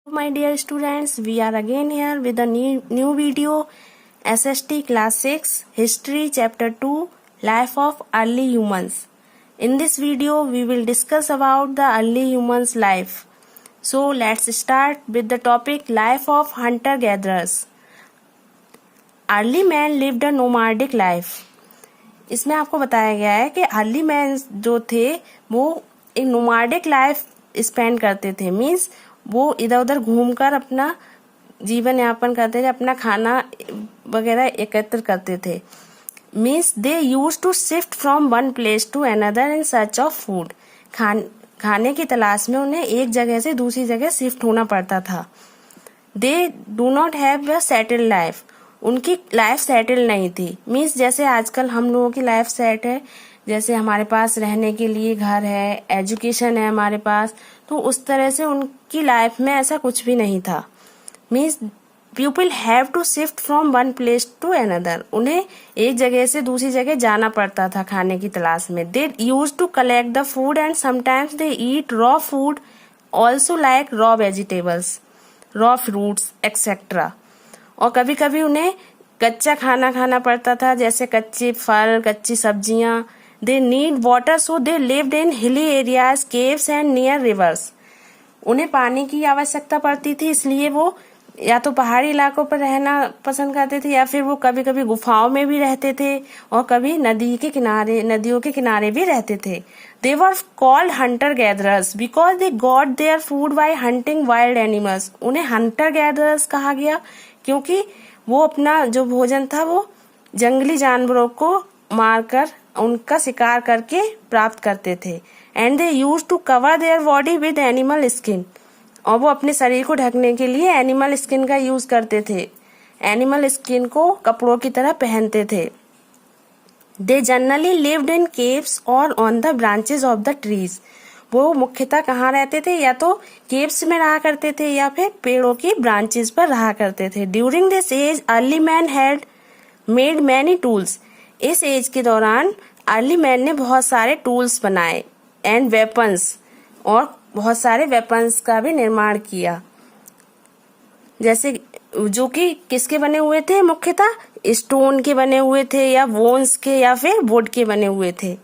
My dear students, we are again here with a new video, SST Class 6 History Chapter 2 Life of Early Humans. In this video, we will discuss about the early humans' life. So let's start with the topic Life of Hunter-Gatherers. Early man lived a nomadic life. इसमें आपको बताया गया है कि early man जो थे वो एक नोमाडिक लाइफ स्पेंड करते थे, मीन्स वो इधर उधर घूमकर अपना जीवन यापन करते थे, अपना खाना वगैरह एकत्र करते थे. Means they use to shift from one place to another in search of food. खाने की तलाश में उन्हें एक जगह से दूसरी जगह शिफ्ट होना पड़ता था. They do not have a settled life. उनकी लाइफ सेटल नहीं थी. मीन्स जैसे आजकल हम लोगों की लाइफ सेट है, जैसे हमारे पास रहने के लिए घर है, एजुकेशन है हमारे पास, तो उस तरह से उनकी लाइफ में ऐसा कुछ भी नहीं था. Means people have to shift from one place to another. उन्हें एक जगह से दूसरी जगह जाना पड़ता था खाने की तलाश में. They use to collect the food and sometimes they eat raw food also like raw vegetables, raw fruits etcetera. और कभी कभी उन्हें कच्चा खाना खाना पड़ता था, जैसे कच्चे फल, कच्ची सब्जियां. They need water so they lived in hilly areas, caves and near reverse. उन्हें पानी की आवश्यकता पड़ती थी, इसलिए वो या तो पहाड़ी इलाकों पर रहना पसंद करते थे या फिर वो कभी कभी गुफाओं में भी रहते थे और कभी नदियों के किनारे भी रहते थे. They were called hunter gatherers because they got their food by hunting wild animals. उन्हें हंटर गैदरर्स कहा गया क्योंकि वो अपना जो भोजन था वो जंगली जानवरों को मारकर उनका शिकार करके प्राप्त करते थे. And they use to cover their body with animal skin. और वो अपने शरीर को ढकने के लिए एनिमल स्किन का यूज करते थे. एनिमल स्किन को कपड़ों की तरह पहनते थे. They generally lived in caves और on the branches of the trees. वो मुख्यतः कहाँ रहते थे, या तो केव्स में रहा करते थे या फिर पेड़ों की ब्रांचेस पर रहा करते थे. During this age early man had made many tools. इस एज के दौरान अर्ली मैन ने बहुत सारे टूल्स बनाए एंड वेपन्स, और बहुत सारे वेपन्स का भी निर्माण किया, जैसे जो कि किसके बने हुए थे, मुख्यतः स्टोन के बने हुए थे या बोन्स के या फिर वुड के बने हुए थे.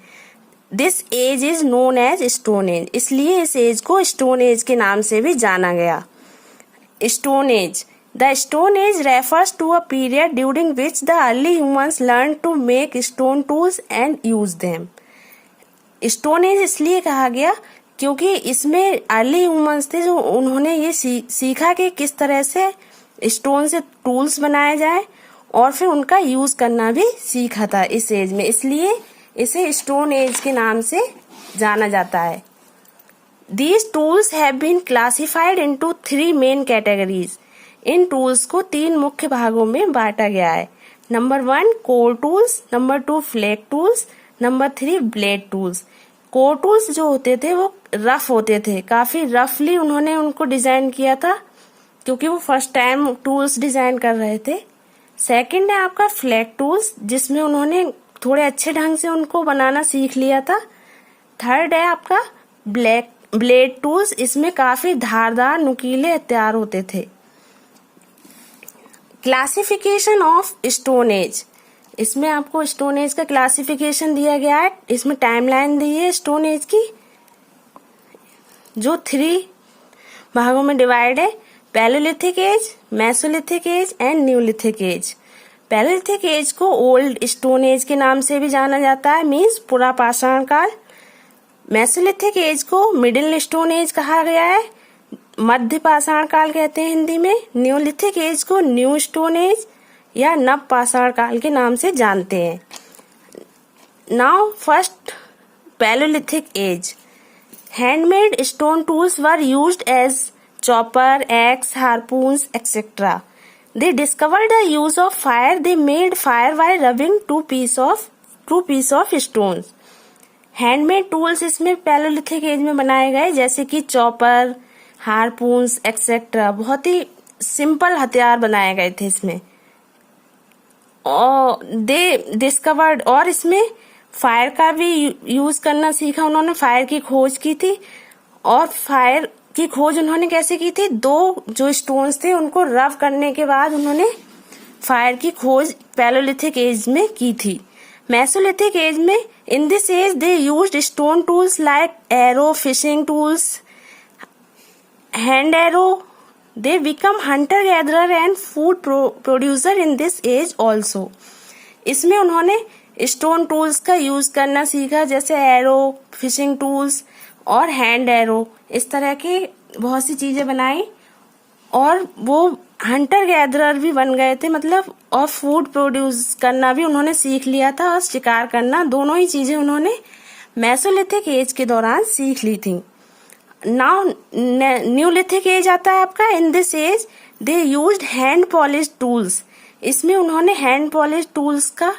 This age is known as stone age. इसलिए इस एज को स्टोन एज के नाम से भी जाना गया. Stone age. The stone age refers to a period during which the early humans learn to make stone tools and use them. Stone age इसलिए कहा गया क्योंकि इसमें अर्ली ह्यूमंस थे जो उन्होंने ये सीखा कि किस तरह से स्टोन से टूल्स बनाए जाए और फिर उनका यूज करना भी सीखा था इस एज में. इसलिए इसे स्टोन एज के नाम से जाना जाता है. These tools have been classified into 3 main categories. In tools को 3 मुख्य भागों में बांटा गया है. Number 1 core tools, number 2 flag tools, number 3 blade tools. Core tools जो होते थे वो रफ होते थे, काफी रफली उन्होंने उनको डिजाइन किया था क्योंकि वो फर्स्ट टाइम टूल्स डिजाइन कर रहे थे. सेकंड है आपका फ्लैग टूल्स, जिसमें उन्होंने थोड़े अच्छे ढंग से उनको बनाना सीख लिया था. थर्ड है आपका ब्लेड टूल्स. इसमें काफी धारदार नुकीले हथियार होते थे. Classification of stone age. इसमें आपको स्टोन एज का क्लासिफिकेशन दिया गया है. इसमें टाइमलाइन दी है स्टोन एज की, जो 3 भागों में डिवाइड है. Palaeolithic age, Mesolithic age and Neolithic age. Palaeolithic age को ओल्ड स्टोन एज के नाम से भी जाना जाता है, मीन्स पुरापाषाण काल. मेसोलिथिक एज को मिडिल स्टोन एज कहा गया है, मध्य पाषाण काल कहते हैं हिंदी में. न्यूलिथिक एज को न्यू स्टोन एज या नव पाषाण काल के नाम से जानते हैं. Now first Palaeolithic age. Handmade stone tools were used as chopper, axe, harpoons etcetera. They discovered the use of fire. They made fire by rubbing two piece of stones. Handmade tools इसमें palaeolithic as में बनाए गए, जैसे कि chopper, हार्पून्स etcetera. बहुत ही simple हथियार बनाए गए थे इसमें. और दे डिस्कवर्ड, और इसमें फायर का भी यूज करना सीखा उन्होंने. फायर की खोज की थी और फायर की खोज उन्होंने कैसे की थी? दो जो स्टोन्स थे उनको रब करने के बाद उन्होंने फायर की खोज पैलोलिथिक एज में की थी। मेसोलिथिक एज में in this age they used stone tools like arrow, fishing tools, hand arrow. They become hunter gatherer and food producer in this age also. इसमें उन्होंने स्टोन टूल्स का use करना सीखा, जैसे एरो, फिशिंग टूल्स और hand arrow. इस तरह की बहुत सी चीजें बनाई और वो हंटर गैदरर भी बन गए थे, मतलब, और फूड प्रोड्यूस करना भी उन्होंने सीख लिया था और शिकार करना, दोनों ही चीजें उन्होंने मेसोलिथिक एज के दौरान सीख ली थी। नाउ न्यूलिथिक एज आता है आपका। In this age they used hand polish tools. इसमें उन्होंने हैंड पॉलिश टूल्स का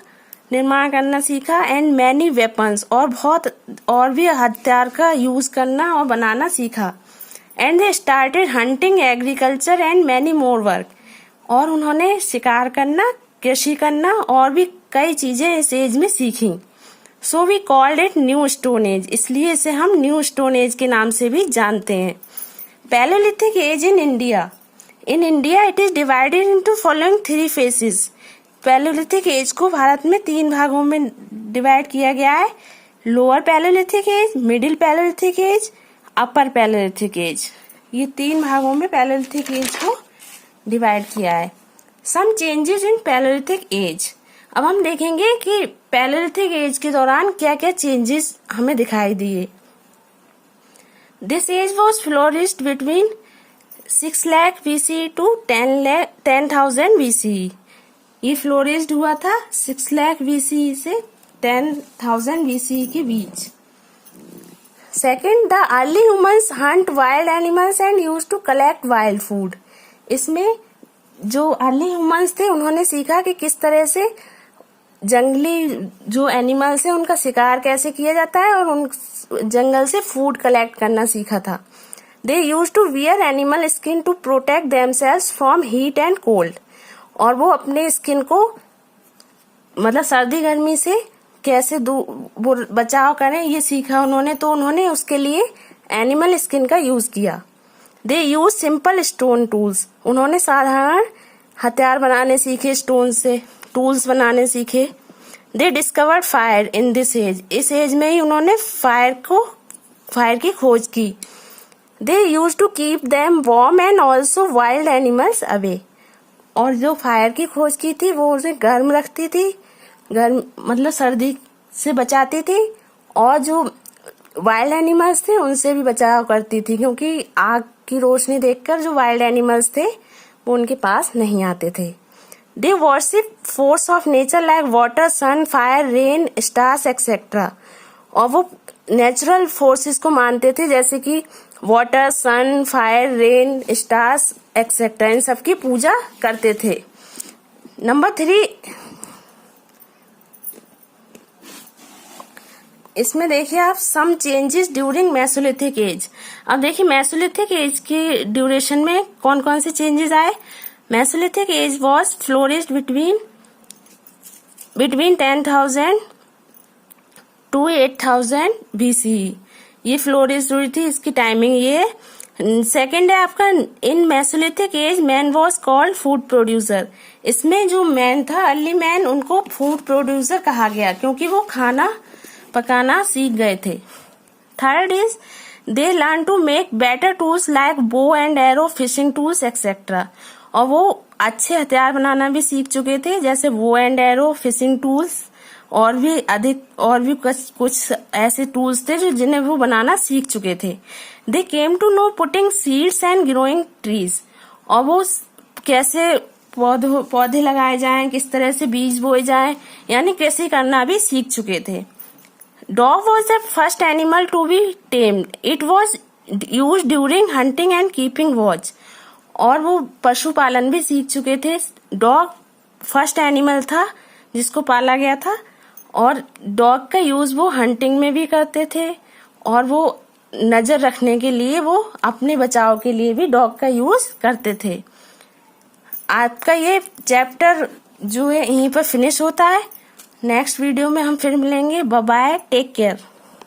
निर्माण करना सीखा एंड मैनी वेपन्स, और बहुत और भी हथियार का यूज करना और बनाना सीखा। And they started hunting, agriculture and many more work. और उन्होंने शिकार करना, कृषि करना और भी कई चीजें इस एज में सीखी। So we called it new stone age, इसलिए इसे हम न्यू स्टोन एज के नाम से भी जानते हैं। Palaeolithic age in India. In India it is divided into following 3 phases. Palaeolithic age को भारत में 3 भागों में डिवाइड किया गया है। Lower palaeolithic age, middle palaeolithic age, upper palaeolithic age. ये 3 भागों में पैलोलिथिक एज को डिवाइड किया है। Some changes in Palaeolithic age. अब हम देखेंगे कि पैलोलिथिक एज के दौरान क्या क्या चेंजेस हमें दिखाई दिए। This age was flourished between 6 lakh BCE to 10,000 BCE। ये फ्लोरिश्ड हुआ था 6 लाख BCE से 10,000 BCE के बीच। Second, the early humans hunt wild animals and use to collect wild food. इसमें जो अर्ली ह्यूमन्स थे उन्होंने सीखा कि किस तरह से जंगली जो एनिमल्स है उनका शिकार कैसे किया जाता है और उन जंगल से फूड कलेक्ट करना सीखा था। They use to wear animal skin to protect themselves from heat and cold. और वो अपने स्किन को, मतलब, सर्दी गर्मी से कैसे बचाव करें ये सीखा उन्होंने, तो उन्होंने उसके लिए एनिमल स्किन का यूज किया। दे यूज सिंपल स्टोन टूल्स। उन्होंने साधारण हथियार बनाने सीखे, स्टोन से टूल्स बनाने सीखे। They discovered fire in this age. इस एज में ही उन्होंने फायर की खोज की। They use to keep them warm and also wild animals away. और जो फायर की खोज की थी वो उसे गर्म रखती थी, गर्म मतलब सर्दी से बचाती थी, और जो वाइल्ड एनिमल्स थे उनसे भी बचाव करती थी, क्योंकि आग की रोशनी देखकर जो वाइल्ड एनिमल्स थे वो उनके पास नहीं आते थे। They worship force of nature like water, sun, fire, rain, stars etcetera. और वो नेचुरल फोर्सेस को मानते थे, जैसे कि water, sun, fire, rain, stars etcetera, इन सब की पूजा करते थे। नंबर 3, इसमें देखिए आप some changes during Mesolithic age. अब देखिए मेसोलिथिक एज की ड्यूरेशन में कौन कौन से चेंजेस आए। Mesolithic age was flourished between 10,000 to 8,000 BCE। ये फ्लोरिश हुई थी, इसकी टाइमिंग ये है। सेकेंड है आपका, in mesolithic age man was called food producer. इसमें जो मैन था, अर्ली मैन, उनको फूड प्रोड्यूसर कहा गया क्योंकि वो खाना पकाना सीख गए थे। Third is they learn to make better tools like bow and arrow, fishing tools etcetera. और वो अच्छे हथियार बनाना भी सीख चुके थे, जैसे बो एंड एरो, फिशिंग टूल्स, और भी कुछ ऐसे टूल्स थे जो जिन्हें वो बनाना सीख चुके थे। They came to know putting seeds and growing trees. और वो कैसे पौधे लगाए जाएं, किस तरह से बीज बोए जाएं, यानी कृषि करना भी सीख चुके थे। Dog was the first animal to be tamed. It was used during hunting and keeping watch. और वो पशुपालन भी सीख चुके थे। डॉग फर्स्ट एनिमल था जिसको पाला गया था, और डॉग का यूज वो हंटिंग में भी करते थे, और वो नजर रखने के लिए, वो अपने बचाव के लिए भी डॉग का यूज करते थे। आपका ये चैप्टर जो है यहीं पर फिनिश होता है। नेक्स्ट वीडियो में हम फिर मिलेंगे। Bye bye, take care.